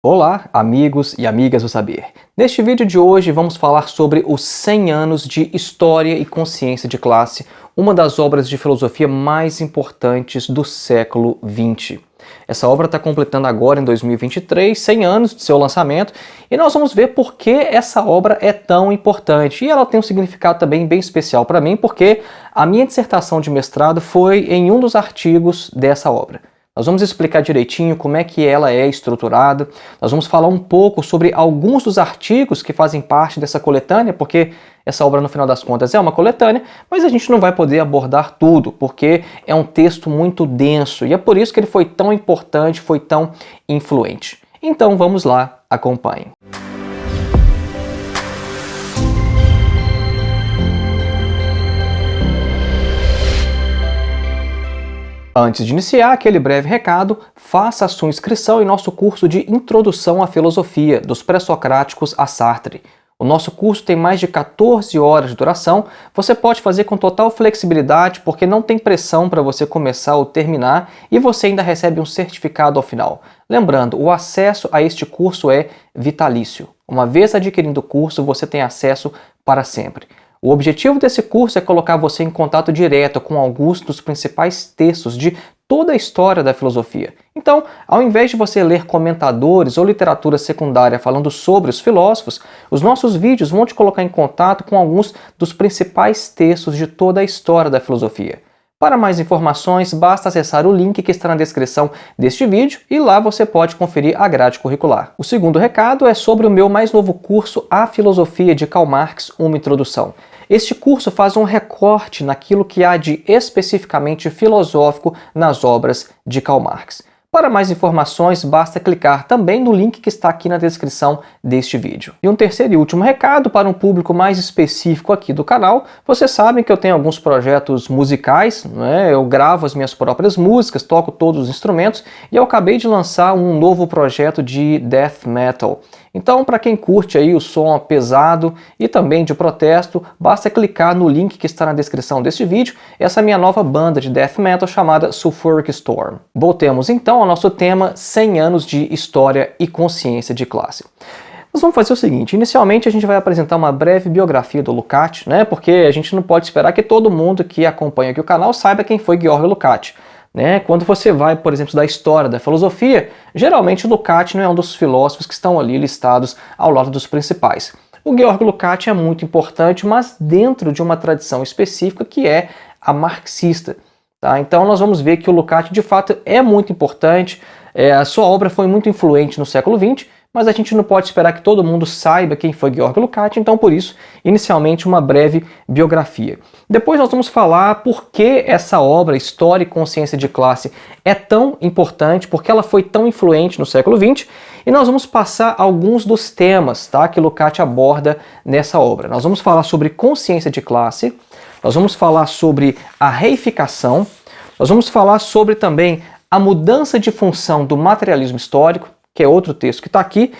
Olá, amigos e amigas do saber. Neste vídeo de hoje vamos falar sobre os 100 anos de História e Consciência de Classe, uma das obras de filosofia mais importantes do século XX. Essa obra está completando agora, em 2023, 100 anos de seu lançamento, e nós vamos ver por que essa obra é tão importante. E ela tem um significado também bem especial para mim, porque a minha dissertação de mestrado foi em um dos artigos dessa obra. Nós vamos explicar direitinho como é que ela é estruturada, nós vamos falar um pouco sobre alguns dos artigos que fazem parte dessa coletânea, porque essa obra, no final das contas, é uma coletânea, mas a gente não vai poder abordar tudo, porque é um texto muito denso, e é por isso que ele foi tão importante, foi tão influente. Então vamos lá, acompanhem. Antes de iniciar aquele breve recado, faça a sua inscrição em nosso curso de Introdução à Filosofia, dos Pré-Socráticos a Sartre. O nosso curso tem mais de 14 horas de duração, você pode fazer com total flexibilidade porque não tem pressão para você começar ou terminar e você ainda recebe um certificado ao final. Lembrando, o acesso a este curso é vitalício. Uma vez adquirindo o curso, você tem acesso para sempre. O objetivo desse curso é colocar você em contato direto com alguns dos principais textos de toda a história da filosofia. Então, ao invés de você ler comentadores ou literatura secundária falando sobre os filósofos, os nossos vídeos vão te colocar em contato com alguns dos principais textos de toda a história da filosofia. Para mais informações, basta acessar o link que está na descrição deste vídeo e lá você pode conferir a grade curricular. O segundo recado é sobre o meu mais novo curso A Filosofia de Karl Marx, uma introdução. Este curso faz um recorte naquilo que há de especificamente filosófico nas obras de Karl Marx. Para mais informações, basta clicar também no link que está aqui na descrição deste vídeo. E um terceiro e último recado para um público mais específico aqui do canal. Vocês sabem que eu tenho alguns projetos musicais, né? Eu gravo as minhas próprias músicas, toco todos os instrumentos e eu acabei de lançar um novo projeto de death metal. Então, para quem curte aí o som pesado e também de protesto, basta clicar no link que está na descrição deste vídeo, essa é a minha nova banda de death metal chamada Sulfuric Storm. Voltemos então ao nosso tema 100 anos de História e Consciência de Classe. Nós vamos fazer o seguinte, inicialmente a gente vai apresentar uma breve biografia do Lukács, né? Porque a gente não pode esperar que todo mundo que acompanha aqui o canal saiba quem foi Georg Lukács. Quando você vai, por exemplo, da história da filosofia, geralmente o Lukács não é um dos filósofos que estão ali listados ao lado dos principais. O Georg Lukács é muito importante, mas dentro de uma tradição específica que é a marxista. Tá? Então nós vamos ver que o Lukács de fato é muito importante, a sua obra foi muito influente no século XX, mas a gente não pode esperar que todo mundo saiba quem foi Georg Lukács, então por isso, inicialmente, uma breve biografia. Depois nós vamos falar por que essa obra, História e Consciência de Classe, é tão importante, porque ela foi tão influente no século XX, e nós vamos passar alguns dos temas, tá, que Lukács aborda nessa obra. Nós vamos falar sobre consciência de classe, nós vamos falar sobre a reificação, nós vamos falar sobre também a mudança de função do materialismo histórico, que é outro texto que está aqui,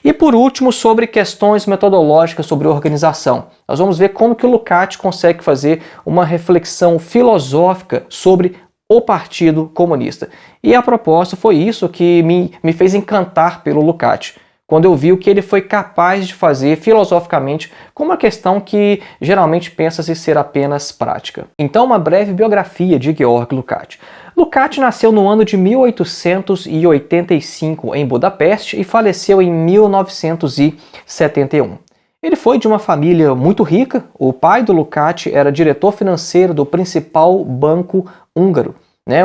e por último sobre questões metodológicas sobre organização. Nós vamos ver como que o Lukács consegue fazer uma reflexão filosófica sobre o Partido Comunista. E a propósito foi isso que me fez encantar pelo Lukács, quando eu vi o que ele foi capaz de fazer filosoficamente com uma questão que geralmente pensa-se ser apenas prática. Então, uma breve biografia de Georg Lukács. Lukács nasceu no ano de 1885 em Budapeste e faleceu em 1971. Ele foi de uma família muito rica. O pai do Lukács era diretor financeiro do principal banco húngaro.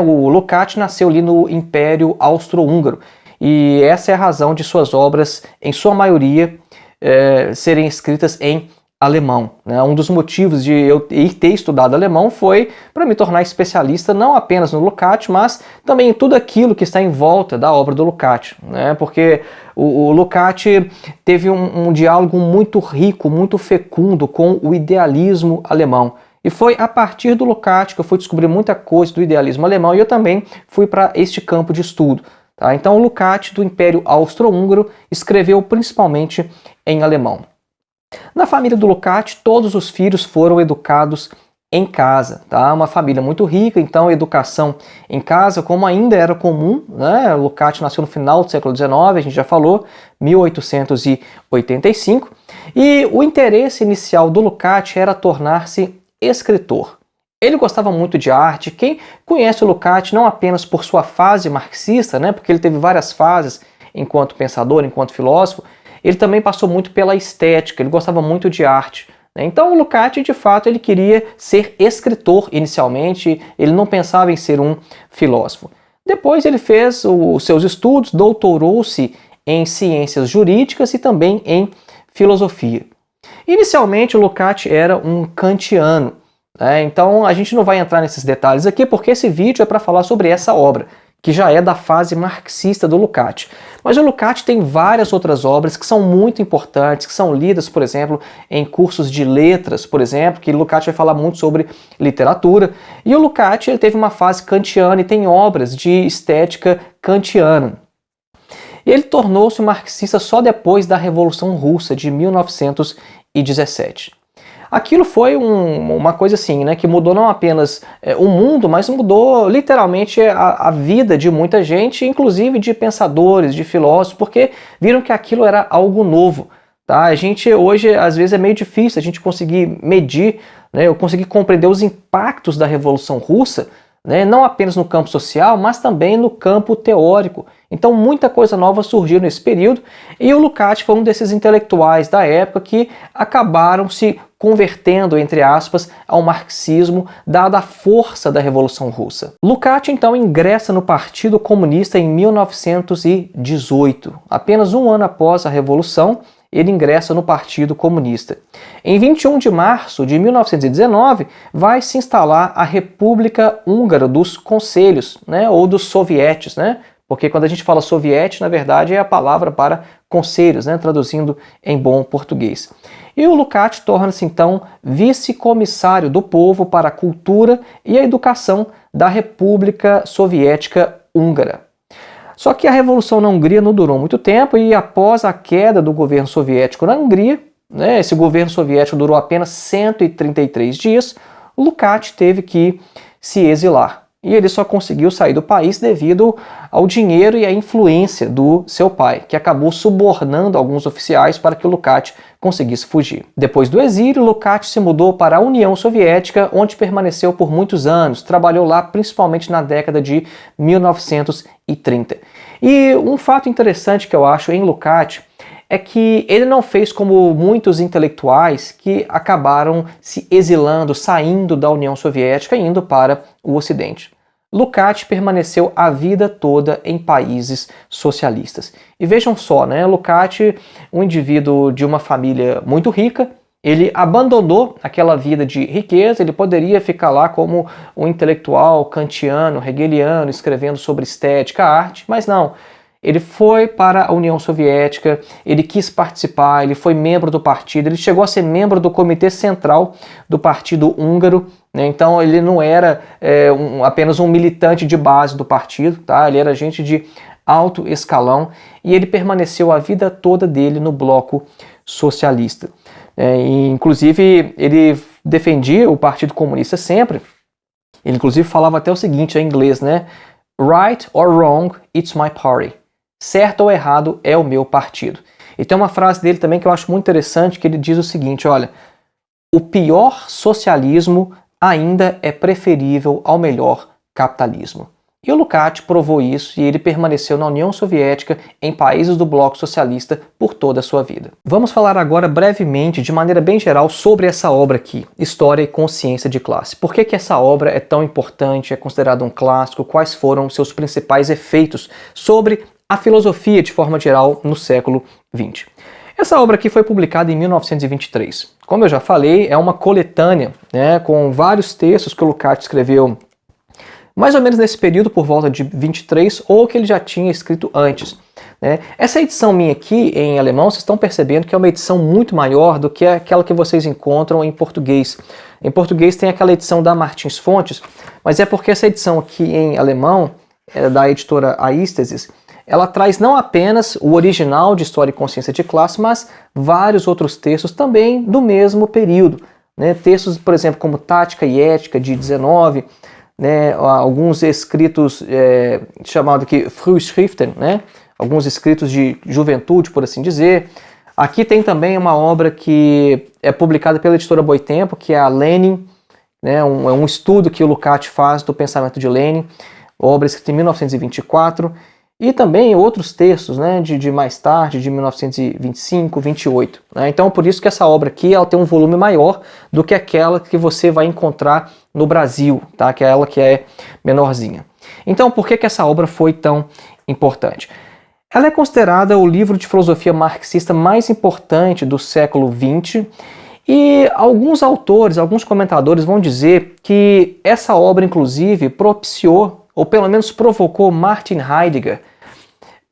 O Lukács nasceu ali no Império Austro-Húngaro. E essa é a razão de suas obras, em sua maioria, serem escritas em alemão. Um dos motivos de eu ter estudado alemão foi para me tornar especialista não apenas no Lukács, mas também em tudo aquilo que está em volta da obra do Lukács. Porque o Lukács teve um diálogo muito rico, muito fecundo com o idealismo alemão. E foi a partir do Lukács que eu fui descobrir muita coisa do idealismo alemão e eu também fui para este campo de estudo. Tá? Então o Lukács, do Império Austro-Húngaro, escreveu principalmente em alemão. Na família do Lukács, todos os filhos foram educados em casa, tá? Uma família muito rica, então educação em casa, como ainda era comum, né? Lukács nasceu no final do século XIX, a gente já falou, 1885, e o interesse inicial do Lukács era tornar-se escritor. Ele gostava muito de arte. Quem conhece o Lukács não apenas por sua fase marxista, né? Porque ele teve várias fases enquanto pensador, enquanto filósofo, ele também passou muito pela estética, ele gostava muito de arte. Então o Lukács, de fato, ele queria ser escritor inicialmente, ele não pensava em ser um filósofo. Depois ele fez os seus estudos, doutorou-se em ciências jurídicas e também em filosofia. Inicialmente o Lukács era um kantiano, né? Então a gente não vai entrar nesses detalhes aqui porque esse vídeo é para falar sobre essa obra, que já é da fase marxista do Lukács. Mas o Lukács tem várias outras obras que são muito importantes, que são lidas, por exemplo, em cursos de letras, por exemplo, que o Lukács vai falar muito sobre literatura. E o Lukács ele teve uma fase kantiana e tem obras de estética kantiana. E ele tornou-se marxista só depois da Revolução Russa de 1917. Aquilo foi uma coisa assim, né, que mudou não apenas o mundo, mas mudou literalmente a vida de muita gente, inclusive de pensadores, de filósofos, porque viram que aquilo era algo novo. Tá? A gente hoje, às vezes, é meio difícil a gente conseguir medir, né, eu conseguir compreender os impactos da Revolução Russa, né, não apenas no campo social, mas também no campo teórico. Então muita coisa nova surgiu nesse período e o Lukács foi um desses intelectuais da época que acabaram se convertendo, entre aspas, ao marxismo, dada a força da Revolução Russa. Lukács então ingressa no Partido Comunista em 1918, apenas um ano após a Revolução. Ele ingressa no Partido Comunista. Em 21 de março de 1919, vai se instalar a República Húngara dos Conselhos, né, ou dos sovietes, né, porque quando a gente fala soviete, na verdade é a palavra para conselhos, né, traduzindo em bom português. E o Lukács torna-se então vice-comissário do povo para a cultura e a educação da República Soviética Húngara. Só que a Revolução na Hungria não durou muito tempo e após a queda do governo soviético na Hungria, né, esse governo soviético durou apenas 133 dias, o Lukács teve que se exilar. E ele só conseguiu sair do país devido ao dinheiro e à influência do seu pai, que acabou subornando alguns oficiais para que o Lukács conseguisse fugir. Depois do exílio, Lukács se mudou para a União Soviética, onde permaneceu por muitos anos. Trabalhou lá principalmente na década de 1930. E um fato interessante que eu acho em Lukács é que ele não fez como muitos intelectuais que acabaram se exilando, saindo da União Soviética e indo para o Ocidente. Lukács permaneceu a vida toda em países socialistas. E vejam só, né? Lukács, um indivíduo de uma família muito rica, ele abandonou aquela vida de riqueza, ele poderia ficar lá como um intelectual kantiano, hegeliano, escrevendo sobre estética, arte, mas não. Ele foi para a União Soviética, ele quis participar, ele foi membro do partido, ele chegou a ser membro do Comitê Central do Partido Húngaro, né? Então ele não era apenas um militante de base do partido, tá? Ele era gente de alto escalão e ele permaneceu a vida toda dele no bloco socialista. E, inclusive ele defendia o Partido Comunista sempre, ele inclusive falava até o seguinte em inglês, né? Right or wrong, it's my party. Certo ou errado é o meu partido. E tem uma frase dele também que eu acho muito interessante, que ele diz o seguinte, olha, o pior socialismo ainda é preferível ao melhor capitalismo. E o Lukács provou isso e ele permaneceu na União Soviética, em países do bloco socialista, por toda a sua vida. Vamos falar agora brevemente, de maneira bem geral, sobre essa obra aqui, História e Consciência de Classe. Por que essa obra é tão importante, é considerada um clássico, quais foram seus principais efeitos sobre a filosofia de forma geral no século XX. Essa obra aqui foi publicada em 1923. Como eu já falei, é uma coletânea, né, com vários textos que o Lukács escreveu mais ou menos nesse período, por volta de 23, ou que ele já tinha escrito antes. Né? Essa edição minha aqui, em alemão, vocês estão percebendo que é uma edição muito maior do que aquela que vocês encontram em português. Em português tem aquela edição da Martins Fontes, mas é porque essa edição aqui em alemão, da editora Aístesis, ela traz não apenas o original de História e Consciência de Classe, mas vários outros textos também do mesmo período. né? Textos, por exemplo, como Tática e Ética, de 19, né? Alguns escritos chamados aqui Frühschriften, né? Alguns escritos de juventude, por assim dizer. Aqui tem também uma obra que é publicada pela editora Boitempo, que é a Lenin, né? É um estudo que o Lukács faz do pensamento de Lenin, obra escrita em 1924, e também outros textos, né, de mais tarde, de 1925, 28. Né? Então, por isso que essa obra aqui ela tem um volume maior do que aquela que você vai encontrar no Brasil, tá? Que é ela que é menorzinha. Então, por que essa obra foi tão importante? Ela é considerada o livro de filosofia marxista mais importante do século XX, e alguns autores, alguns comentadores vão dizer que essa obra, inclusive, propiciou, ou pelo menos provocou Martin Heidegger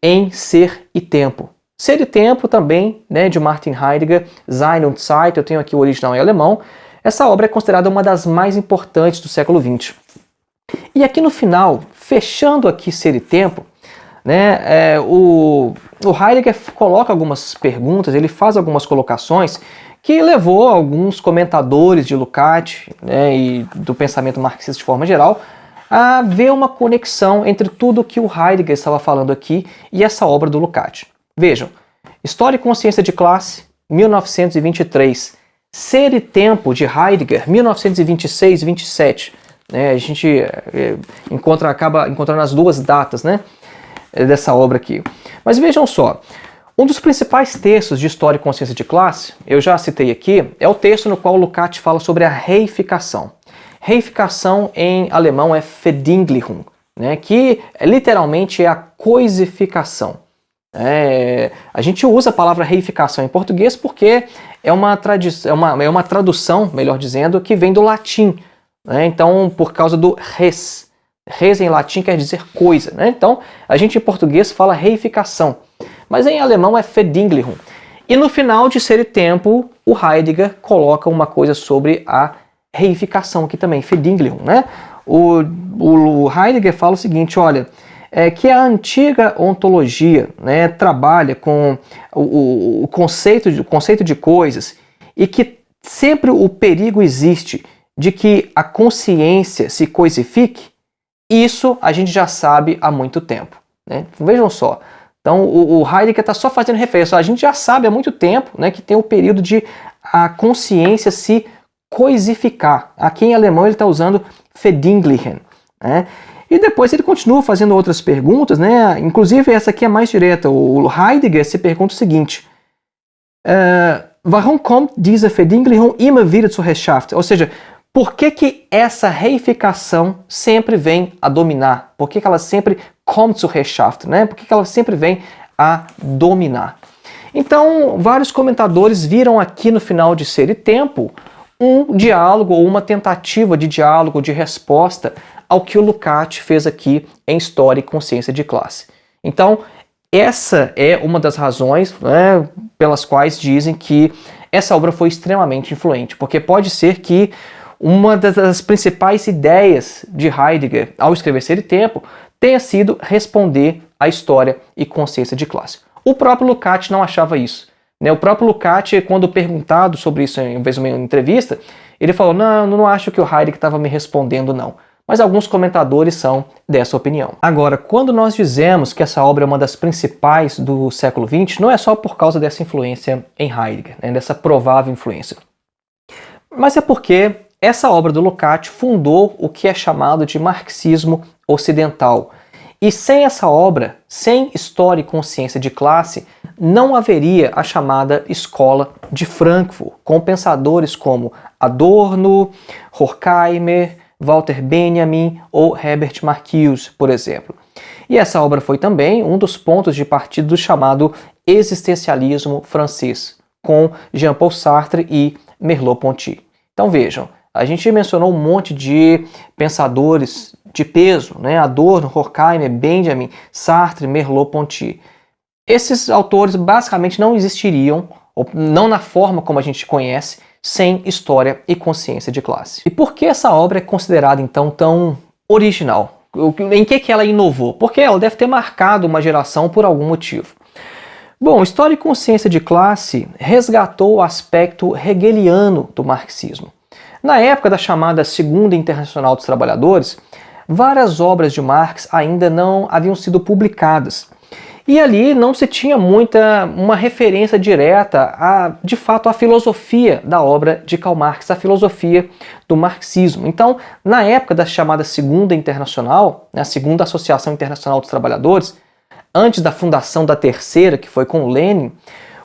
em Ser e Tempo. Ser e Tempo também, né, de Martin Heidegger, Sein und Zeit, eu tenho aqui o original em alemão. Essa obra é considerada uma das mais importantes do século XX. E aqui no final, fechando aqui Ser e Tempo, né, o Heidegger coloca algumas perguntas, ele faz algumas colocações que levou alguns comentadores de Lukács, né, e do pensamento marxista de forma geral a ver uma conexão entre tudo que o Heidegger estava falando aqui e essa obra do Lukács. Vejam, História e Consciência de Classe, 1923, Ser e Tempo, de Heidegger, 1926 e 27. Né, a gente acaba encontrando as duas datas, né, dessa obra aqui. Mas vejam só, um dos principais textos de História e Consciência de Classe, eu já citei aqui, é o texto no qual o Lukács fala sobre a reificação. Reificação em alemão é Verdinglichung, né, que literalmente é a coisificação. A gente usa a palavra reificação em português porque é uma tradução, melhor dizendo, que vem do latim. Né, então, por causa do res. Res em latim quer dizer coisa. Né, então, a gente em português fala reificação. Mas em alemão é Verdinglichung. E no final de Ser e Tempo, o Heidegger coloca uma coisa sobre a reificação aqui também, Verdinglichung, né? O Heidegger fala o seguinte, olha, que a antiga ontologia, né, trabalha com o conceito de coisas e que sempre o perigo existe de que a consciência se coisifique, isso a gente já sabe há muito tempo. Né? Vejam só, então o Heidegger está só fazendo referência, a gente já sabe há muito tempo, né, que tem o período de a consciência se coisificar. Aqui em alemão ele está usando Verdinglichen. Né? E depois ele continua fazendo outras perguntas, né? Inclusive essa aqui é mais direta. O Heidegger se pergunta o seguinte: Warum kommt diese Verdinglichung immer wieder zur Herrschaft? Ou seja, por que essa reificação sempre vem a dominar? Por que ela sempre kommt zur Herrschaft? Né? Por que ela sempre vem a dominar? Então, vários comentadores viram aqui no final de Ser e Tempo um diálogo ou uma tentativa de diálogo, de resposta ao que o Lukács fez aqui em História e Consciência de Classe. Então, essa é uma das razões, né, pelas quais dizem que essa obra foi extremamente influente, porque pode ser que uma das principais ideias de Heidegger ao escrever Ser e Tempo tenha sido responder à História e Consciência de Classe. O próprio Lukács não achava isso. O próprio Lukács, quando perguntado sobre isso em vez de uma entrevista, ele falou, não acho que o Heidegger estava me respondendo, não. Mas alguns comentadores são dessa opinião. Agora, quando nós dizemos que essa obra é uma das principais do século XX, não é só por causa dessa influência em Heidegger, né, dessa provável influência. Mas é porque essa obra do Lukács fundou o que é chamado de marxismo ocidental. E sem essa obra, sem História e Consciência de Classe, não haveria a chamada Escola de Frankfurt, com pensadores como Adorno, Horkheimer, Walter Benjamin ou Herbert Marcuse, por exemplo. E essa obra foi também um dos pontos de partida do chamado existencialismo francês, com Jean-Paul Sartre e Merleau-Ponty. Então vejam, a gente mencionou um monte de pensadores de peso, né? Adorno, Horkheimer, Benjamin, Sartre, Merleau-Ponty. Esses autores basicamente não existiriam, ou não na forma como a gente conhece, sem História e Consciência de Classe. E por que essa obra é considerada então tão original? Em que ela inovou? Porque ela deve ter marcado uma geração por algum motivo. Bom, História e Consciência de Classe resgatou o aspecto hegeliano do marxismo. Na época da chamada Segunda Internacional dos Trabalhadores, várias obras de Marx ainda não haviam sido publicadas. E ali não se tinha uma referência direta de fato, à filosofia da obra de Karl Marx, a filosofia do marxismo. Então, na época da chamada Segunda Internacional, a Segunda Associação Internacional dos Trabalhadores, antes da fundação da Terceira, que foi com o Lenin,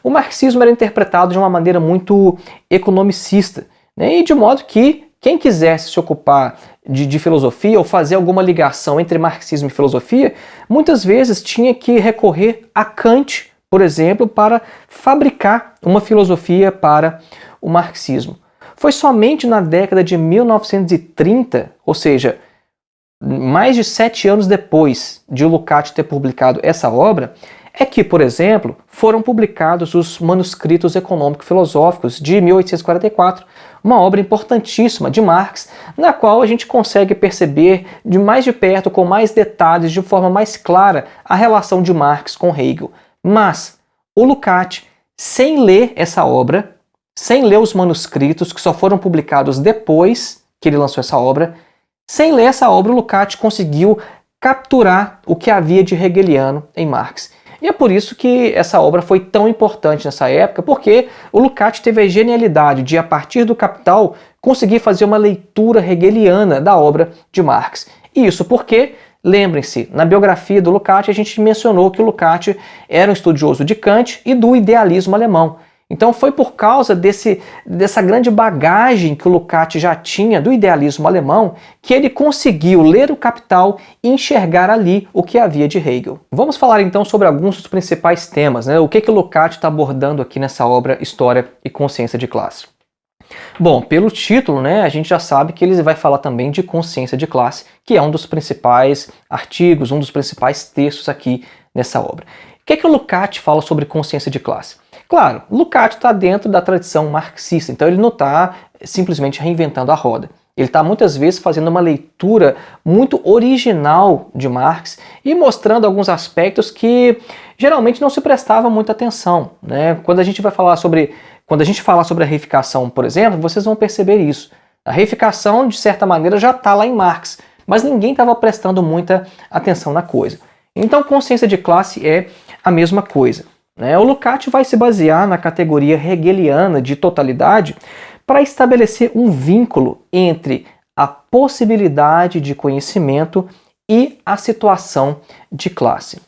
o marxismo era interpretado de uma maneira muito economicista, né? E de modo que quem quisesse se ocupar de filosofia ou fazer alguma ligação entre marxismo e filosofia, muitas vezes tinha que recorrer a Kant, por exemplo, para fabricar uma filosofia para o marxismo. Foi somente na década de 1930, ou seja, mais de 7 anos depois de Lukács ter publicado essa obra, é que, por exemplo, foram publicados os Manuscritos Econômico-Filosóficos de 1844, uma obra importantíssima de Marx, na qual a gente consegue perceber de mais de perto, com mais detalhes, de forma mais clara, a relação de Marx com Hegel. Mas o Lukács, sem ler essa obra, sem ler os manuscritos, que só foram publicados depois que ele lançou essa obra, sem ler essa obra, o Lukács conseguiu capturar o que havia de hegeliano em Marx. E é por isso que essa obra foi tão importante nessa época, porque o Lukács teve a genialidade de, a partir do Capital, conseguir fazer uma leitura hegeliana da obra de Marx. E isso porque, lembrem-se, na biografia do Lukács a gente mencionou que o Lukács era um estudioso de Kant e do idealismo alemão. Então foi por causa dessa grande bagagem que o Lukács já tinha do idealismo alemão que ele conseguiu ler o Capital e enxergar ali o que havia de Hegel. Vamos falar então sobre alguns dos principais temas, né? O que o Lukács está abordando aqui nessa obra História e Consciência de Classe. Bom, pelo título, né, a gente já sabe que ele vai falar também de consciência de classe, que é um dos principais artigos, um dos principais textos aqui nessa obra. O que o Lukács fala sobre consciência de classe? Claro, Lukács está dentro da tradição marxista, então ele não está simplesmente reinventando a roda. Ele está muitas vezes fazendo uma leitura muito original de Marx e mostrando alguns aspectos que geralmente não se prestava muita atenção, né? Quando a gente falar sobre a reificação, por exemplo, vocês vão perceber isso. A reificação, de certa maneira, já está lá em Marx, mas ninguém estava prestando muita atenção na coisa. Então, consciência de classe é a mesma coisa. O Lukács vai se basear na categoria hegeliana de totalidade para estabelecer um vínculo entre a possibilidade de conhecimento e a situação de classe.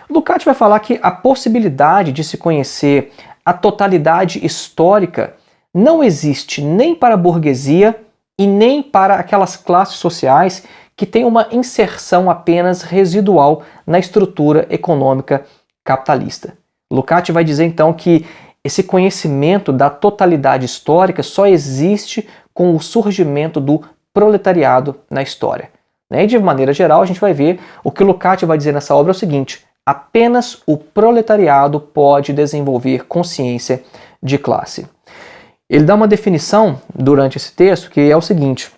O Lukács vai falar que a possibilidade de se conhecer a totalidade histórica não existe nem para a burguesia e nem para aquelas classes sociais que têm uma inserção apenas residual na estrutura econômica capitalista. Lukács vai dizer então que esse conhecimento da totalidade histórica só existe com o surgimento do proletariado na história. E de maneira geral a gente vai ver o que Lukács vai dizer nessa obra é o seguinte: apenas o proletariado pode desenvolver consciência de classe. Ele dá uma definição durante esse texto que é o seguinte: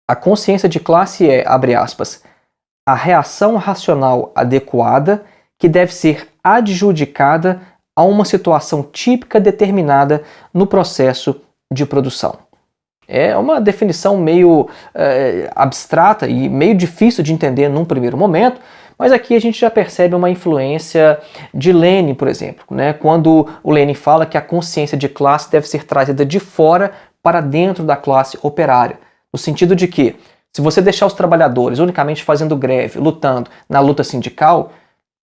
a consciência de classe é, abre aspas, a reação racional adequada que deve ser adjudicada a uma situação típica determinada no processo de produção. É uma definição meio abstrata e meio difícil de entender num primeiro momento, mas aqui a gente já percebe uma influência de Lenin, por exemplo, né? Quando o Lenin fala que a consciência de classe deve ser trazida de fora para dentro da classe operária, no sentido de que, se você deixar os trabalhadores unicamente fazendo greve, lutando na luta sindical,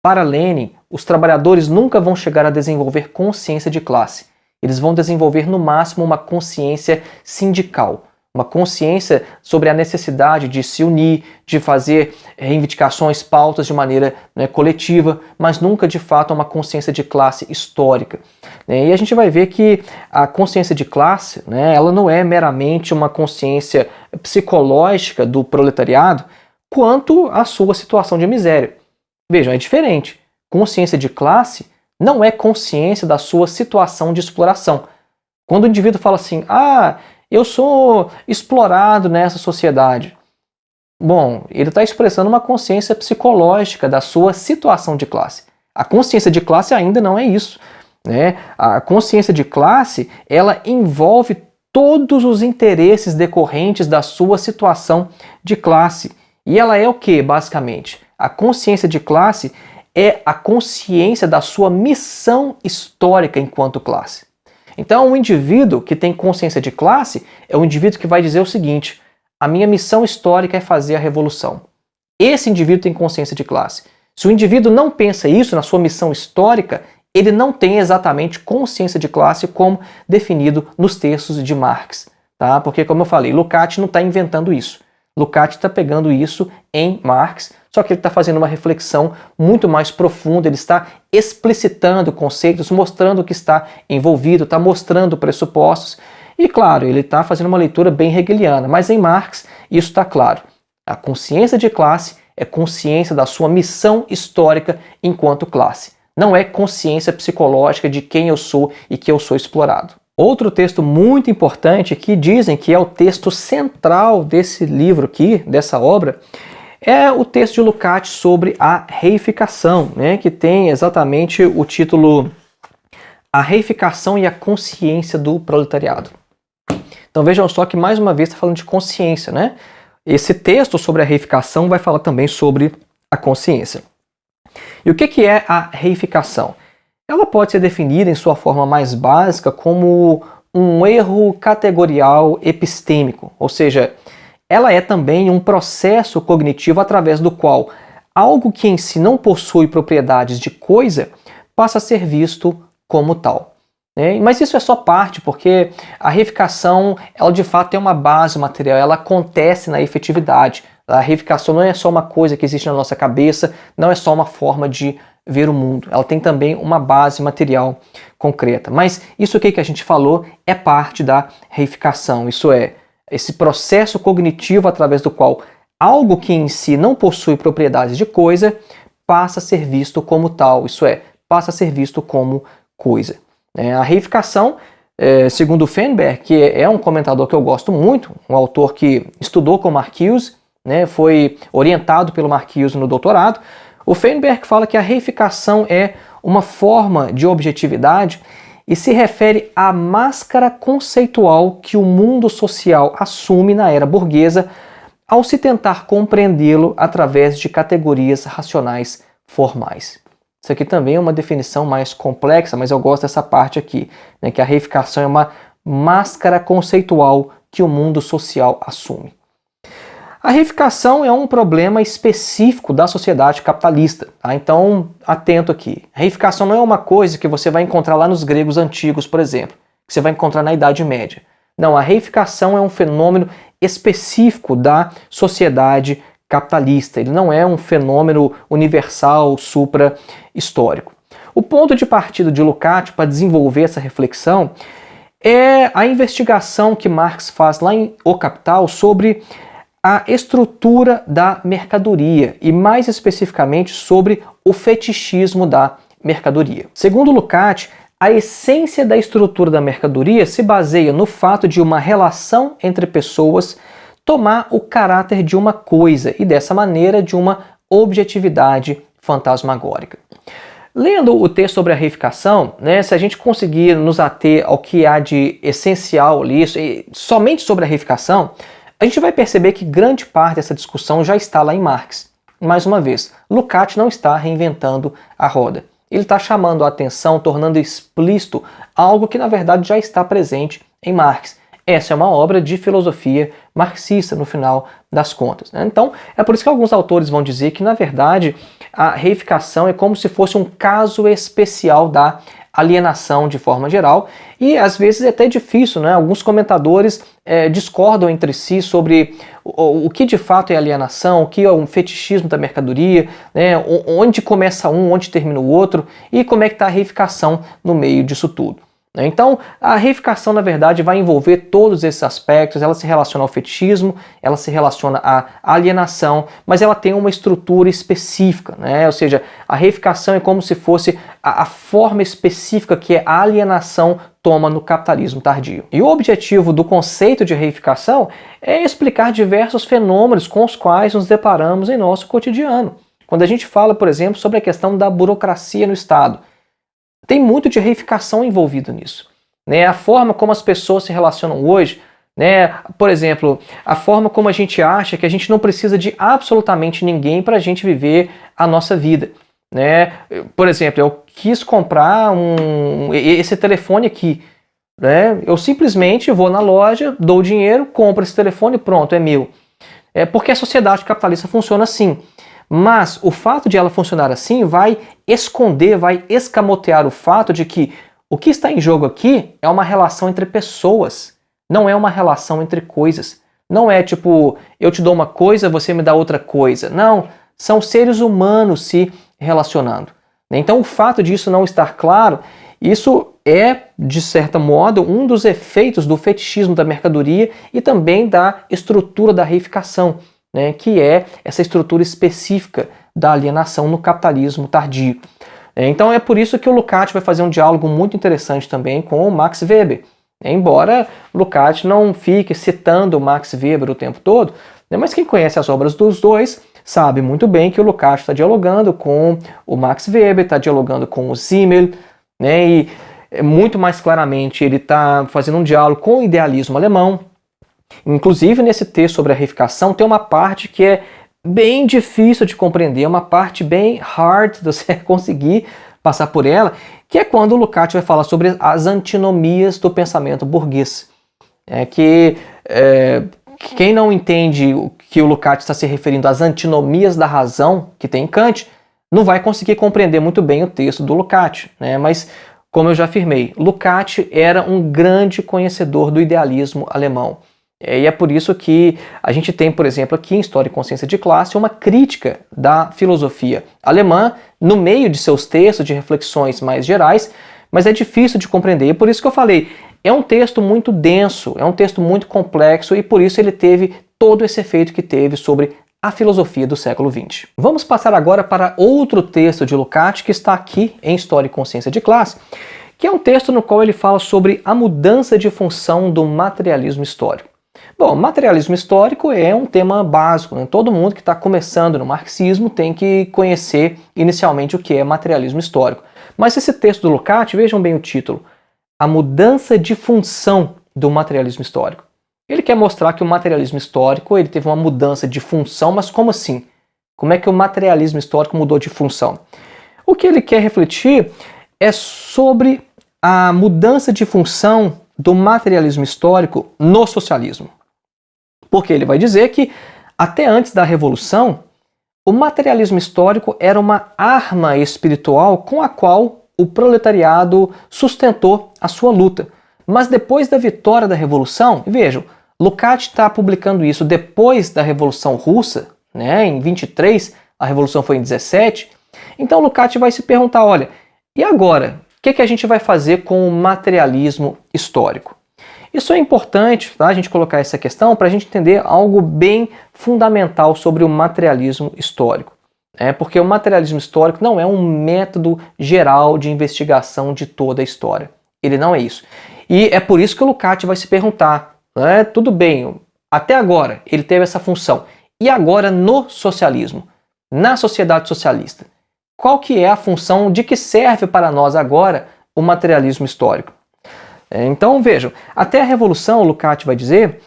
para Lenin, os trabalhadores nunca vão chegar a desenvolver consciência de classe. Eles vão desenvolver, no máximo, uma consciência sindical, uma consciência sobre a necessidade de se unir, de fazer reivindicações, pautas de maneira coletiva, mas nunca, de fato, uma consciência de classe histórica. E a gente vai ver que a consciência de classe, ela não é meramente uma consciência psicológica do proletariado, quanto a sua situação de miséria. Vejam, é diferente. Consciência de classe não é consciência da sua situação de exploração. Quando o indivíduo fala assim, eu sou explorado nessa sociedade. Bom, ele está expressando uma consciência psicológica da sua situação de classe. A consciência de classe ainda não é isso. A consciência de classe, ela envolve todos os interesses decorrentes da sua situação de classe. E ela é o que, basicamente? A consciência de classe é a consciência da sua missão histórica enquanto classe. Então, um indivíduo que tem consciência de classe é um indivíduo que vai dizer o seguinte: a minha missão histórica é fazer a revolução. Esse indivíduo tem consciência de classe. Se o indivíduo não pensa isso na sua missão histórica, ele não tem exatamente consciência de classe como definido nos textos de Marx. Tá? Porque, como eu falei, Lukács não está inventando isso. Lukács está pegando isso em Marx, só que ele está fazendo uma reflexão muito mais profunda, ele está explicitando conceitos, mostrando o que está envolvido, está mostrando pressupostos. E, claro, ele está fazendo uma leitura bem hegeliana, mas em Marx isso está claro. A consciência de classe é consciência da sua missão histórica enquanto classe. Não é consciência psicológica de quem eu sou e que eu sou explorado. Outro texto muito importante que dizem que é o texto central desse livro aqui, dessa obra, é o texto de Lukács sobre a reificação, né, que tem exatamente o título A Reificação e a Consciência do Proletariado. Então vejam só que mais uma vez está falando de consciência, né? Esse texto sobre a reificação vai falar também sobre a consciência. E o que é a reificação? Ela pode ser definida em sua forma mais básica como um erro categorial epistêmico, ou seja, ela é também um processo cognitivo através do qual algo que em si não possui propriedades de coisa passa a ser visto como tal. Mas isso é só parte, porque a reificação, ela de fato tem uma base material, ela acontece na efetividade. A reificação não é só uma coisa que existe na nossa cabeça, não é só uma forma de ver o mundo. Ela tem também uma base material concreta. Mas isso aqui que a gente falou é parte da reificação. Isso é, esse processo cognitivo através do qual algo que em si não possui propriedades de coisa passa a ser visto como tal. Isso é, passa a ser visto como coisa. A reificação, segundo Feinberg, que é um comentador que eu gosto muito, um autor que estudou com Marcuse, foi orientado pelo Marcuse no doutorado, o Feinberg fala que a reificação é uma forma de objetividade e se refere à máscara conceitual que o mundo social assume na era burguesa ao se tentar compreendê-lo através de categorias racionais formais. Isso aqui também é uma definição mais complexa, mas eu gosto dessa parte aqui, que a reificação é uma máscara conceitual que o mundo social assume. A reificação é um problema específico da sociedade capitalista. Tá? Então, atento aqui. A reificação não é uma coisa que você vai encontrar lá nos gregos antigos, por exemplo, que você vai encontrar na Idade Média. Não, a reificação é um fenômeno específico da sociedade capitalista. Ele não é um fenômeno universal, supra-histórico. O ponto de partida de Lukács para desenvolver essa reflexão é a investigação que Marx faz lá em O Capital sobre a estrutura da mercadoria e mais especificamente sobre o fetichismo da mercadoria. Segundo Lukács, a essência da estrutura da mercadoria se baseia no fato de uma relação entre pessoas tomar o caráter de uma coisa e dessa maneira de uma objetividade fantasmagórica. Lendo o texto sobre a reificação, se a gente conseguir nos ater ao que há de essencial ali, somente sobre a reificação, a gente vai perceber que grande parte dessa discussão já está lá em Marx. Mais uma vez, Lukács não está reinventando a roda. Ele está chamando a atenção, tornando explícito algo que na verdade já está presente em Marx. Essa é uma obra de filosofia marxista, no final das contas. Então, é por isso que alguns autores vão dizer que, na verdade, a reificação é como se fosse um caso especial da alienação de forma geral, e às vezes é até difícil, Alguns comentadores discordam entre si sobre o que de fato é alienação, o que é um fetichismo da mercadoria, onde começa um, onde termina o outro, e como é que está a reificação no meio disso tudo. Então, a reificação, na verdade, vai envolver todos esses aspectos, ela se relaciona ao fetichismo, ela se relaciona à alienação, mas ela tem uma estrutura específica, Ou seja, a reificação é como se fosse a forma específica que a alienação toma no capitalismo tardio. E o objetivo do conceito de reificação é explicar diversos fenômenos com os quais nos deparamos em nosso cotidiano. Quando a gente fala, por exemplo, sobre a questão da burocracia no Estado, tem muito de reificação envolvido nisso. né? A forma como as pessoas se relacionam hoje, né? Por exemplo, a forma como a gente acha que a gente não precisa de absolutamente ninguém para a gente viver a nossa vida, né? Por exemplo, eu quis comprar esse telefone aqui, né? Eu simplesmente vou na loja, dou o dinheiro, compro esse telefone e pronto, é meu. É porque a sociedade capitalista funciona assim. Mas o fato de ela funcionar assim vai esconder, vai escamotear o fato de que o que está em jogo aqui é uma relação entre pessoas, não é uma relação entre coisas. Não é tipo, eu te dou uma coisa, você me dá outra coisa. Não, são seres humanos se relacionando. Então o fato disso não estar claro, isso é, de certo modo, um dos efeitos do fetichismo da mercadoria e também da estrutura da reificação, né, que é essa estrutura específica da alienação no capitalismo tardio. Então é por isso que o Lukács vai fazer um diálogo muito interessante também com o Max Weber. Embora Lukács não fique citando o Max Weber o tempo todo, né, mas quem conhece as obras dos dois sabe muito bem que o Lukács está dialogando com o Max Weber, está dialogando com o Simmel, né, e muito mais claramente ele está fazendo um diálogo com o idealismo alemão. Inclusive, nesse texto sobre a reificação, tem uma parte que é bem difícil de compreender, uma parte bem hard de você conseguir passar por ela, que é quando o Lukács vai falar sobre as antinomias do pensamento burguês. Quem não entende que o Lukács está se referindo às antinomias da razão que tem em Kant, não vai conseguir compreender muito bem o texto do Lukács, né? Mas, como eu já afirmei, Lukács era um grande conhecedor do idealismo alemão. E é por isso que a gente tem, por exemplo, aqui em História e Consciência de Classe, uma crítica da filosofia alemã no meio de seus textos de reflexões mais gerais, mas é difícil de compreender. E por isso que eu falei, é um texto muito denso, é um texto muito complexo e por isso ele teve todo esse efeito que teve sobre a filosofia do século XX. Vamos passar agora para outro texto de Lukács que está aqui em História e Consciência de Classe, que é um texto no qual ele fala sobre a mudança de função do materialismo histórico. Bom, materialismo histórico é um tema básico, né? Todo mundo que está começando no marxismo tem que conhecer inicialmente o que é materialismo histórico. Mas esse texto do Lukács, vejam bem o título, a mudança de função do materialismo histórico. Ele quer mostrar que o materialismo histórico ele teve uma mudança de função, mas como assim? Como é que o materialismo histórico mudou de função? O que ele quer refletir é sobre a mudança de função do materialismo histórico no socialismo. Porque ele vai dizer que, até antes da Revolução, o materialismo histórico era uma arma espiritual com a qual o proletariado sustentou a sua luta. Mas depois da vitória da Revolução, vejam, Lukács está publicando isso depois da Revolução Russa, né, em 23, a Revolução foi em 17, então Lukács vai se perguntar, olha, e agora? O que a gente vai fazer com o materialismo histórico? Isso é importante, tá, a gente colocar essa questão para a gente entender algo bem fundamental sobre o materialismo histórico. Porque o materialismo histórico não é um método geral de investigação de toda a história. Ele não é isso. E é por isso que o Lukács vai se perguntar, tudo bem, até agora ele teve essa função. E agora no socialismo, na sociedade socialista, qual que é a função de que serve para nós agora o materialismo histórico? Então vejam, até a Revolução, o Lukács vai dizer,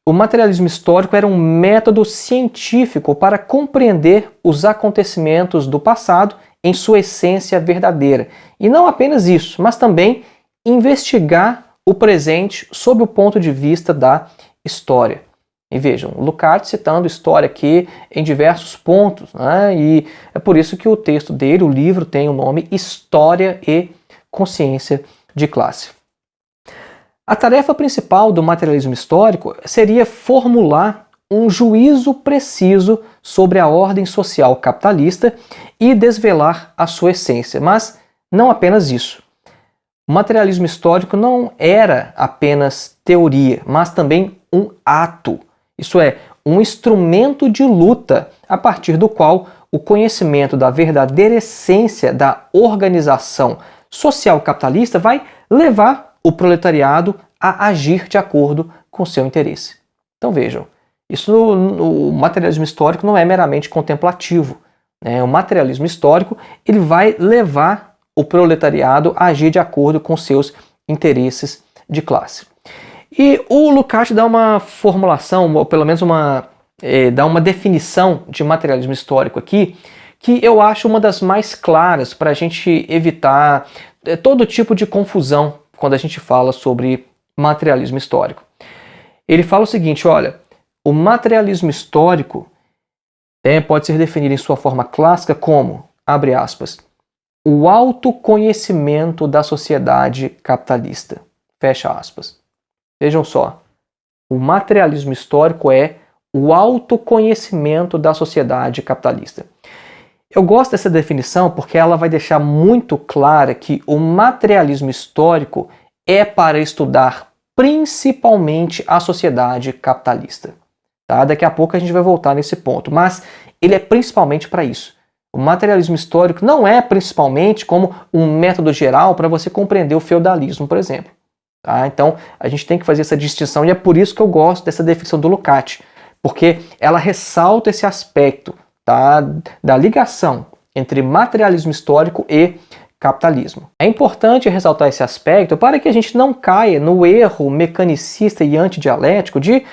o materialismo histórico era um método científico para compreender os acontecimentos do passado em sua essência verdadeira. E não apenas isso, mas também investigar o presente sob o ponto de vista da história. E vejam, Lukács citando história aqui em diversos pontos, e é por isso que o texto dele, o livro, tem o nome História e Consciência de Classe. A tarefa principal do materialismo histórico seria formular um juízo preciso sobre a ordem social capitalista e desvelar a sua essência, mas não apenas isso. O materialismo histórico não era apenas teoria, mas também um ato, isso é, um instrumento de luta a partir do qual o conhecimento da verdadeira essência da organização social capitalista vai levar o proletariado a agir de acordo com seu interesse. Então vejam, o materialismo histórico não é meramente contemplativo. O materialismo histórico ele vai levar o proletariado a agir de acordo com seus interesses de classe. E o Lukács dá uma formulação, ou pelo menos dá uma definição de materialismo histórico aqui, que eu acho uma das mais claras para a gente evitar todo tipo de confusão quando a gente fala sobre materialismo histórico. Ele fala o seguinte, olha, o materialismo histórico pode ser definido em sua forma clássica como, abre aspas, o autoconhecimento da sociedade capitalista, fecha aspas. Vejam só, o materialismo histórico é o autoconhecimento da sociedade capitalista. Eu gosto dessa definição porque ela vai deixar muito clara que o materialismo histórico é para estudar principalmente a sociedade capitalista. Tá? Daqui a pouco a gente vai voltar nesse ponto, mas ele é principalmente para isso. O materialismo histórico não é principalmente como um método geral para você compreender o feudalismo, por exemplo. Tá? Então a gente tem que fazer essa distinção e é por isso que eu gosto dessa definição do Lukács, porque ela ressalta esse aspecto, tá, da ligação entre materialismo histórico e capitalismo. É importante ressaltar esse aspecto para que a gente não caia no erro mecanicista e antidialético de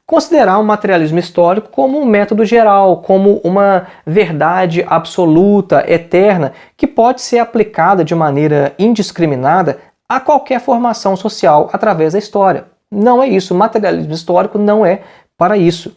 considerar o materialismo histórico como um método geral, como uma verdade absoluta, eterna, que pode ser aplicada de maneira indiscriminada a qualquer formação social através da história. Não é isso. O materialismo histórico não é para isso.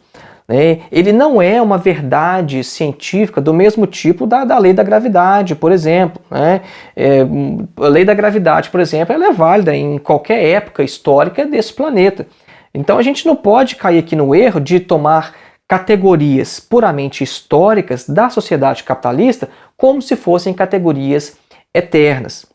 Ele não é uma verdade científica do mesmo tipo da lei da gravidade, por exemplo. A lei da gravidade, por exemplo, ela é válida em qualquer época histórica desse planeta. Então a gente não pode cair aqui no erro de tomar categorias puramente históricas da sociedade capitalista como se fossem categorias eternas.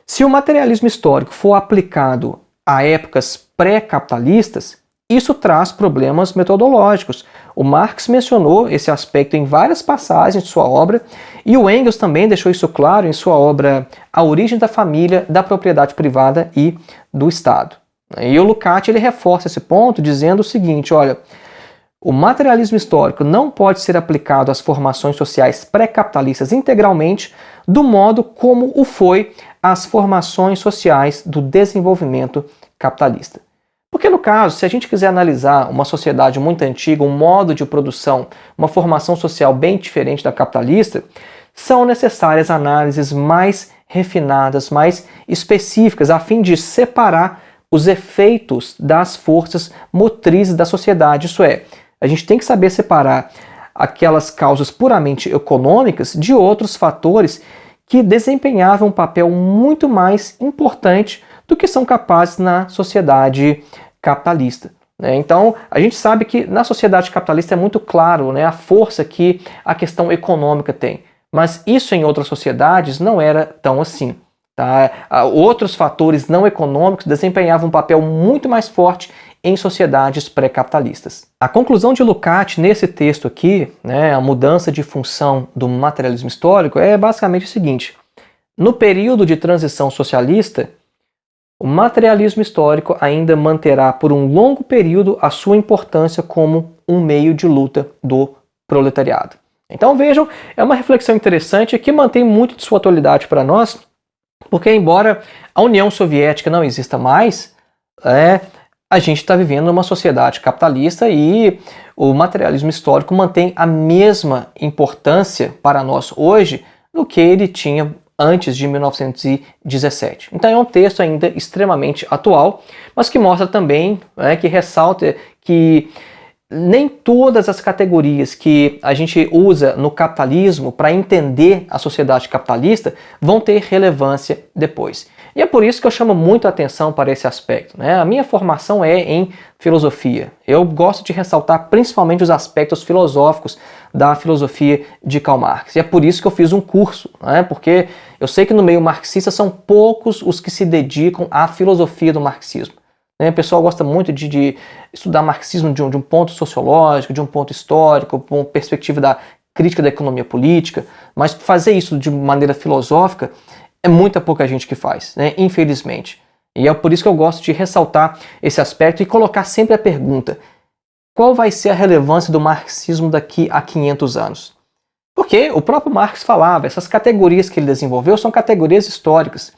Se o materialismo histórico for aplicado a épocas pré-capitalistas, isso traz problemas metodológicos. O Marx mencionou esse aspecto em várias passagens de sua obra e o Engels também deixou isso claro em sua obra A Origem da Família, da Propriedade Privada e do Estado. E o Lukács ele reforça esse ponto dizendo o seguinte, olha, o materialismo histórico não pode ser aplicado às formações sociais pré-capitalistas integralmente do modo como o foi às formações sociais do desenvolvimento capitalista. Porque no caso, se a gente quiser analisar uma sociedade muito antiga, um modo de produção, uma formação social bem diferente da capitalista, são necessárias análises mais refinadas, mais específicas, a fim de separar os efeitos das forças motrizes da sociedade. Isso é, a gente tem que saber separar aquelas causas puramente econômicas de outros fatores que desempenhavam um papel muito mais importante do que são capazes na sociedade capitalista. Então, a gente sabe que na sociedade capitalista é muito claro a força que a questão econômica tem, mas isso em outras sociedades não era tão assim. Tá? Outros fatores não econômicos desempenhavam um papel muito mais forte em sociedades pré-capitalistas. A conclusão de Lukács nesse texto aqui, a mudança de função do materialismo histórico, é basicamente o seguinte: no período de transição socialista, o materialismo histórico ainda manterá por um longo período a sua importância como um meio de luta do proletariado. Então vejam, é uma reflexão interessante que mantém muito de sua atualidade para nós, porque embora a União Soviética não exista mais, a gente está vivendo numa sociedade capitalista e o materialismo histórico mantém a mesma importância para nós hoje do que ele tinha antes de 1917. Então é um texto ainda extremamente atual, mas que mostra também, que ressalta que nem todas as categorias que a gente usa no capitalismo para entender a sociedade capitalista vão ter relevância depois. E é por isso que eu chamo muito a atenção para esse aspecto. A minha formação é em filosofia. Eu gosto de ressaltar principalmente os aspectos filosóficos da filosofia de Karl Marx. E é por isso que eu fiz um curso, porque eu sei que no meio marxista são poucos os que se dedicam à filosofia do marxismo. O pessoal gosta muito de estudar marxismo de um ponto sociológico, de um ponto histórico, com perspectiva da crítica da economia política, mas fazer isso de maneira filosófica é muita pouca gente que faz, infelizmente. E é por isso que eu gosto de ressaltar esse aspecto e colocar sempre a pergunta: qual vai ser a relevância do marxismo daqui a 500 anos? Porque o próprio Marx falava, essas categorias que ele desenvolveu são categorias históricas.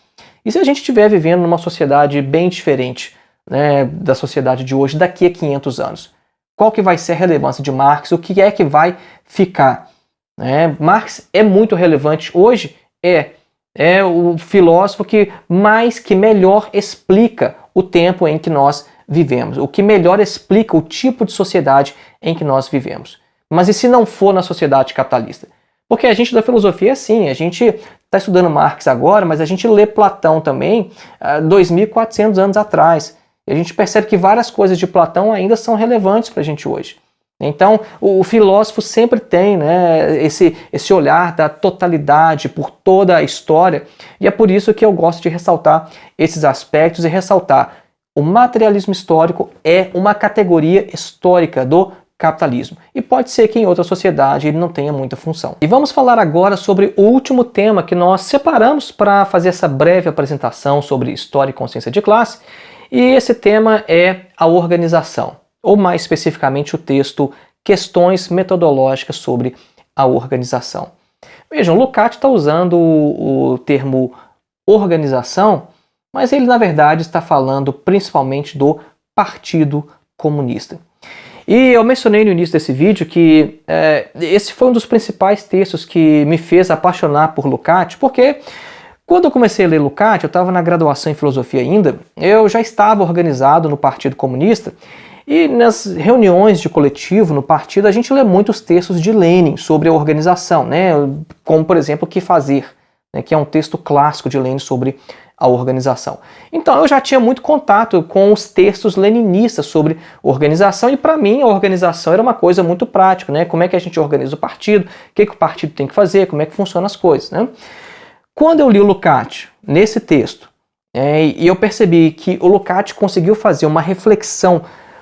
E se a gente estiver vivendo numa sociedade bem diferente, né, da sociedade de hoje, daqui a 500 anos? Qual que vai ser a relevância de Marx? O que é que vai ficar? Marx é muito relevante hoje, é o filósofo que melhor explica o tempo em que nós vivemos, o que melhor explica o tipo de sociedade em que nós vivemos. Mas e se não for na sociedade capitalista? Porque a gente da filosofia é assim, a gente está estudando Marx agora, mas a gente lê Platão também 2.400 anos atrás. E a gente percebe que várias coisas de Platão ainda são relevantes para a gente hoje. Então, o filósofo sempre tem, né, esse olhar da totalidade por toda a história, e é por isso que eu gosto de ressaltar esses aspectos e ressaltar o materialismo histórico é uma categoria histórica do capitalismo. E pode ser que em outra sociedade ele não tenha muita função. E vamos falar agora sobre o último tema que nós separamos para fazer essa breve apresentação sobre história e consciência de classe, e esse tema é a organização, ou mais especificamente o texto Questões Metodológicas sobre a Organização. Vejam, Lukács está usando o termo organização, mas ele na verdade está falando principalmente do Partido Comunista. E eu mencionei no início desse vídeo que esse foi um dos principais textos que me fez apaixonar por Lukács, porque quando eu comecei a ler Lukács, eu estava na graduação em filosofia ainda, eu já estava organizado no Partido Comunista, e nas reuniões de coletivo no partido a gente lê muitos textos de Lenin sobre a organização, né? Como por exemplo O que Fazer, né? Que é um texto clássico de Lenin sobre a organização. Então eu já tinha muito contato com os textos leninistas sobre organização, e para mim a organização era uma coisa muito prática, né? Como é que a gente organiza o partido, o que o partido tem que fazer, como é que funcionam as coisas, né? Quando eu li o Lukács nesse texto, e eu percebi que o Lukács conseguiu fazer uma reflexão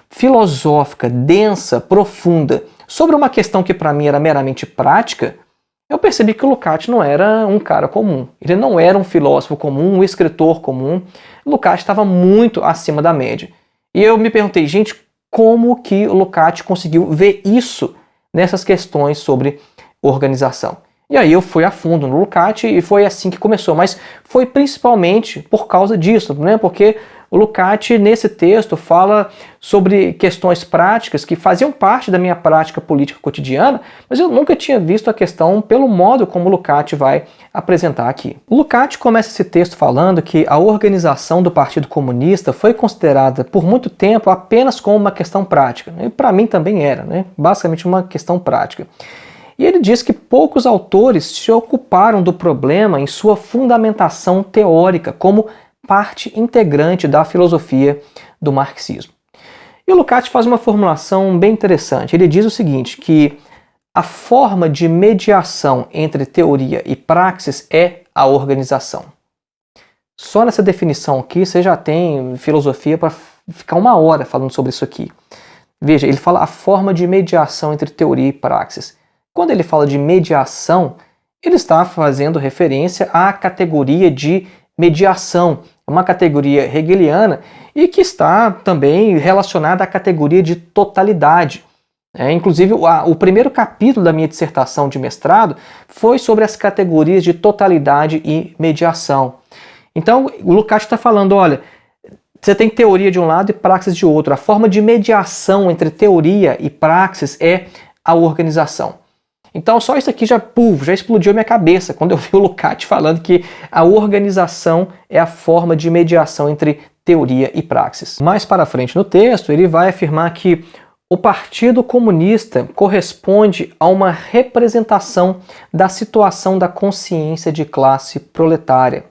filosófica, densa, profunda, sobre uma questão que para mim era meramente prática, eu percebi que o Lukács não era um cara comum. Ele não era um filósofo comum, um escritor comum. O Lukács estava muito acima da média. E eu me perguntei, gente, como que o Lukács conseguiu ver isso nessas questões sobre organização? E aí eu fui a fundo no Lukács e foi assim que começou, mas foi principalmente por causa disso, né? Porque o Lukács nesse texto fala sobre questões práticas que faziam parte da minha prática política cotidiana, mas eu nunca tinha visto a questão pelo modo como o Lukács vai apresentar aqui. O Lukács começa esse texto falando que a organização do Partido Comunista foi considerada por muito tempo apenas como uma questão prática, e para mim também era, né? Basicamente uma questão prática. E ele diz que poucos autores se ocuparam do problema em sua fundamentação teórica como parte integrante da filosofia do marxismo. E o Lukács faz uma formulação bem interessante. Ele diz o seguinte, que a forma de mediação entre teoria e praxis é a organização. Só nessa definição aqui você já tem filosofia para ficar uma hora falando sobre isso aqui. Veja, ele fala a forma de mediação entre teoria e praxis. Quando ele fala de mediação, ele está fazendo referência à categoria de mediação, uma categoria hegeliana e que está também relacionada à categoria de totalidade. Inclusive, o primeiro capítulo da minha dissertação de mestrado foi sobre as categorias de totalidade e mediação. Então, o Lukács está falando, olha, você tem teoria de um lado e praxis de outro. A forma de mediação entre teoria e praxis é a organização. Então só isso aqui já explodiu a minha cabeça quando eu vi o Lukács falando que a organização é a forma de mediação entre teoria e praxis. Mais para frente no texto, ele vai afirmar que o Partido Comunista corresponde a uma representação da situação da consciência de classe proletária,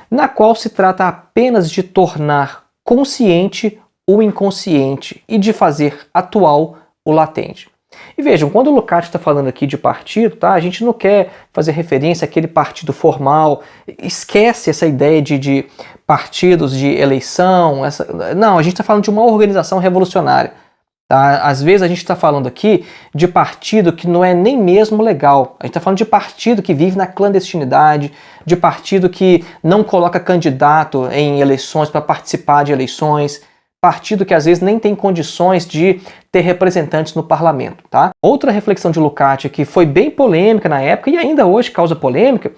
na qual se trata apenas de tornar consciente o inconsciente e de fazer atual o latente. E vejam, quando o Lukács está falando aqui de partido, tá? A gente não quer fazer referência àquele partido formal, esquece essa ideia de partidos de eleição, não, a gente está falando de uma organização revolucionária. Tá? Às vezes a gente está falando aqui de partido que não é nem mesmo legal, a gente está falando de partido que vive na clandestinidade, de partido que não coloca candidato em eleições para participar de eleições, partido que às vezes nem tem condições de ter representantes no parlamento. Tá? Outra reflexão de Lukács que foi bem polêmica na época e ainda hoje causa polêmica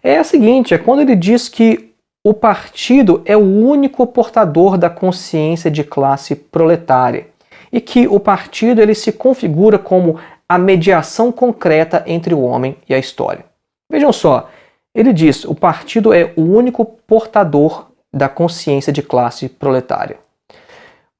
é a seguinte, é quando ele diz que o partido é o único portador da consciência de classe proletária e que o partido ele se configura como a mediação concreta entre o homem e a história. Vejam só, ele diz, o partido é o único portador da consciência de classe proletária.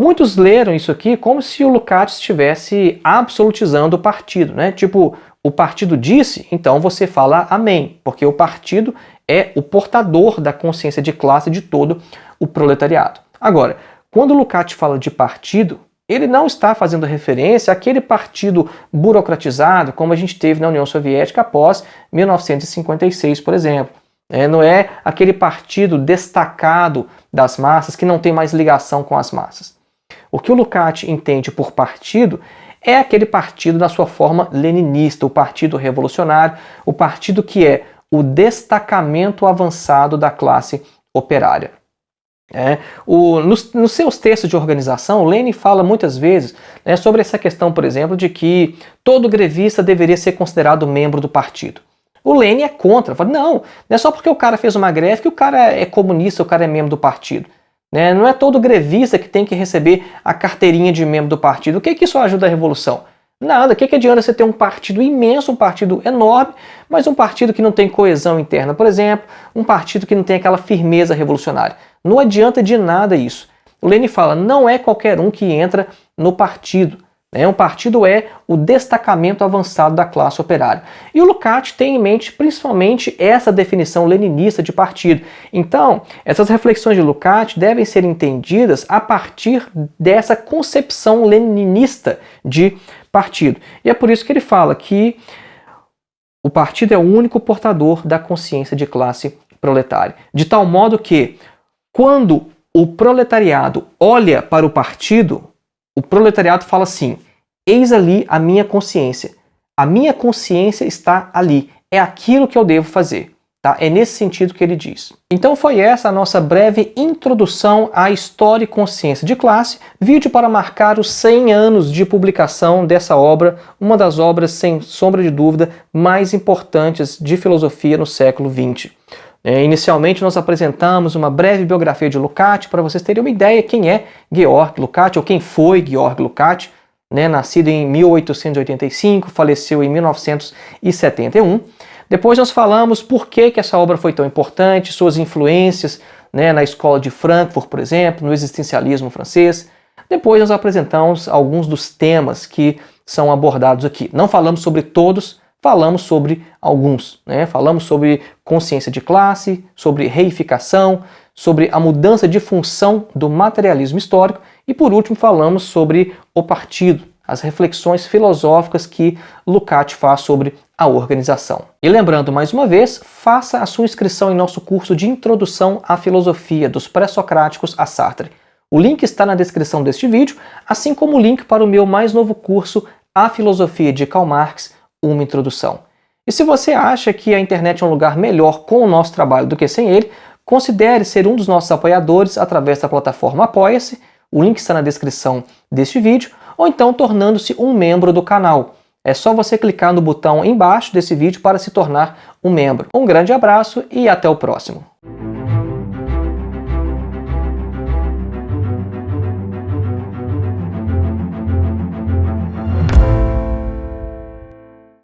Muitos leram isso aqui como se o Lukács estivesse absolutizando o partido, né? Tipo, o partido disse, então você fala amém, porque o partido é o portador da consciência de classe de todo o proletariado. Agora, quando o Lukács fala de partido, ele não está fazendo referência àquele partido burocratizado como a gente teve na União Soviética após 1956, por exemplo. Não é aquele partido destacado das massas que não tem mais ligação com as massas. O que o Lukács entende por partido é aquele partido na sua forma leninista, o partido revolucionário, o partido que é o destacamento avançado da classe operária. Nos seus textos de organização, Lenin fala muitas vezes sobre essa questão, por exemplo, de que todo grevista deveria ser considerado membro do partido. O Lenin é contra, fala, não é só porque o cara fez uma greve que o cara é comunista, o cara é membro do partido. Não é todo grevista que tem que receber a carteirinha de membro do partido. O que isso ajuda a revolução? Nada. O que adianta você ter um partido imenso, um partido enorme, mas um partido que não tem coesão interna, por exemplo, um partido que não tem aquela firmeza revolucionária? Não adianta de nada isso. O Lenin fala, não é qualquer um que entra no partido. Um partido é o destacamento avançado da classe operária. E o Lukács tem em mente principalmente essa definição leninista de partido. Então, essas reflexões de Lukács devem ser entendidas a partir dessa concepção leninista de partido. E é por isso que ele fala que o partido é o único portador da consciência de classe proletária. De tal modo que, quando o proletariado olha para o partido, o proletariado fala assim, eis ali a minha consciência está ali, é aquilo que eu devo fazer. Tá? É nesse sentido que ele diz. Então foi essa a nossa breve introdução à História e Consciência de Classe, vídeo para marcar os 100 anos de publicação dessa obra, uma das obras, sem sombra de dúvida, mais importantes de filosofia no século XX. Inicialmente nós apresentamos uma breve biografia de Lukács para vocês terem uma ideia quem é Georg Lukács, ou quem foi Georg Lukács, nascido em 1885, faleceu em 1971. Depois nós falamos por que essa obra foi tão importante, suas influências na escola de Frankfurt, por exemplo, no existencialismo francês. Depois nós apresentamos alguns dos temas que são abordados aqui. Não falamos sobre todos, falamos sobre alguns. Falamos sobre consciência de classe, sobre reificação, sobre a mudança de função do materialismo histórico e, por último, falamos sobre o partido, as reflexões filosóficas que Lukács faz sobre a organização. E lembrando mais uma vez, faça a sua inscrição em nosso curso de Introdução à Filosofia dos Pré-Socráticos a Sartre. O link está na descrição deste vídeo, assim como o link para o meu mais novo curso, A Filosofia de Karl Marx, uma introdução. E se você acha que a internet é um lugar melhor com o nosso trabalho do que sem ele, considere ser um dos nossos apoiadores através da plataforma Apoia-se, o link está na descrição deste vídeo, ou então tornando-se um membro do canal. É só você clicar no botão embaixo desse vídeo para se tornar um membro. Um grande abraço e até o próximo.